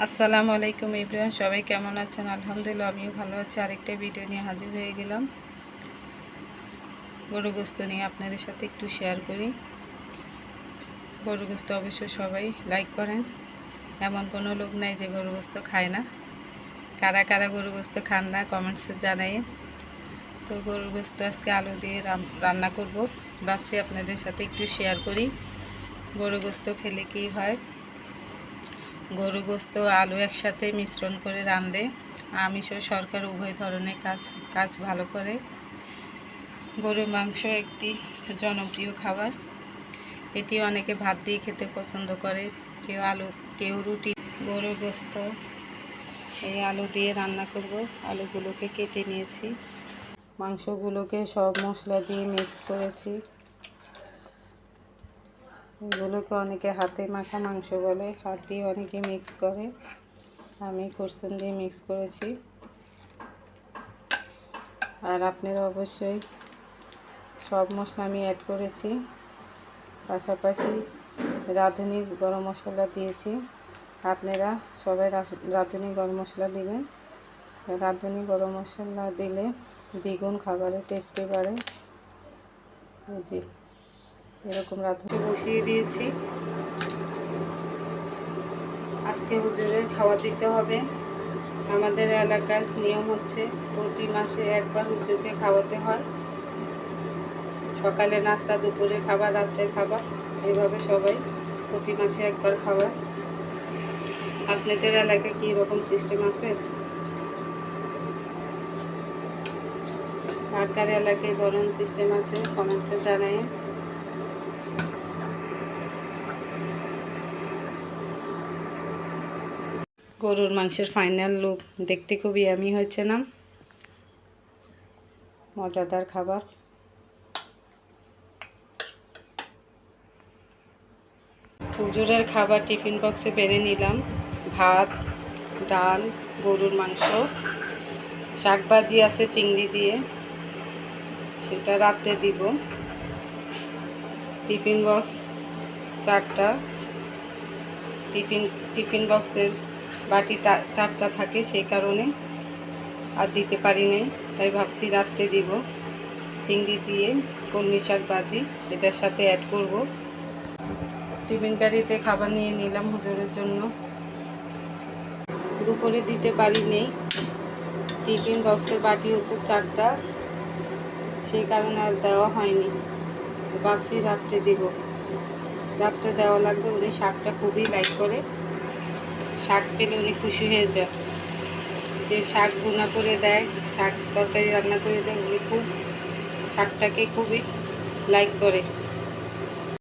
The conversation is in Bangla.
আসসালামু আলাইকুম এভরিওয়ান, সবাই কেমন আছেন? আলহামদুলিল্লাহ আমিও ভালো আছি। আরেকটা ভিডিও নিয়ে হাজির হয়ে গেলাম। গরু গোস্ত নিয়ে আপনাদের সাথে একটু শেয়ার করি। গরু গোস্ত অবশ্য সবাই লাইক করেন, এমন কোনো লোক নাই যে গরু গোস্ত খায় না। কারা কারা গরু গোস্ত খান না কমেন্টসে জানাই। তো গরু গোস্ত আজকে আলু দিয়ে রান্না করব, ভাবছি আপনাদের সাথে একটু শেয়ার করি গরু গোস্ত খেলে কি হয়। গরু গোস্ত আলু একসাথে মিশ্রণ করে রাঁধলে আমিষ ও শর্করা উভয় ধরনের কাজ ভালো করে। গরুর মাংস একটি জনপ্রিয় খাবার, এটি অনেকে ভাত দিয়ে খেতে পছন্দ করে, কেউ রুটি। গরুর গোস্ত এই আলু দিয়ে রান্না করব। আলুগুলোকে কেটে নিয়েছি, মাংসগুলোকে সব মশলা দিয়ে মিক্স করেছি। এগুলোকে অনেকে হাতে মাখা মাংস বলে, হাত দিয়ে অনেকে মিক্স করে, আমি ফোরসেন দিয়ে মিক্স করেছি। আর আপনারা অবশ্যই সব মশলা আমি অ্যাড করেছি, পাশাপাশি রাঁধুনি গরম মশলা দিয়েছি। আপনারা সবাই রাঁধুনি গরম মশলা দিবেন, রাঁধুনি গরম মশলা দিলে দ্বিগুণ খাবারের টেস্টি বাড়ে। জি, এরকম রাঁধুনি বসিয়ে দিয়েছি। আজকে হুজুরের খাবার দিতে হবে। আমাদের এলাকার নিয়ম হচ্ছে প্রতি মাসে একবার হুজুরকে খাওয়াতে হয়। সকালে নাস্তা, দুপুরে খাবার, রাত্রের খাবার, এইভাবে সবাই প্রতি মাসে একবার খাবার। আপনাদের এলাকায় কী রকম সিস্টেম আছে? কার কার এলাকায় ধরন সিস্টেম আছে কমেন্টসে জানাই। গরুর মাংসের ফাইনাল লুক দেখতে খুবই ইয়ামি হয়েছে না? মজাদার খাবার। হুজুরের খাবার টিফিন বক্সে বেড়ে নিলাম। ভাত, ডাল, গরুর মাংস, শাকভাজি আছে চিংড়ি দিয়ে, সেটা রাত্রে দিব। টিফিন বক্স 4টা, টিফিন বক্সের বাটিটা 4টা থাকে, সেই কারণে আর দিতে পারি নাই, তাই ভাবছি রাত্রে দিব। চিংড়ি দিয়ে কলমি শাক ভাজি এটার সাথে অ্যাড করব। টিফিন গাড়িতে খাবার নিয়ে নিলাম হুজুরের জন্য। দুপুরে দিতে পারি নেই, টিফিন বক্সের বাটি হচ্ছে 4টা, সেই কারণে আর দেওয়া হয়নি। ভাবছি রাত্রে দিব, রাত্রে দেওয়া লাগবে। উনি শাকটা খুবই লাইক করে, শাক পেলে উনি খুশি হয়ে যায়। যে শাক ভুনা করে দেয়, শাক তরকারি রান্না করে দেয়, উনি শাকটাকে খুবই লাইক করে।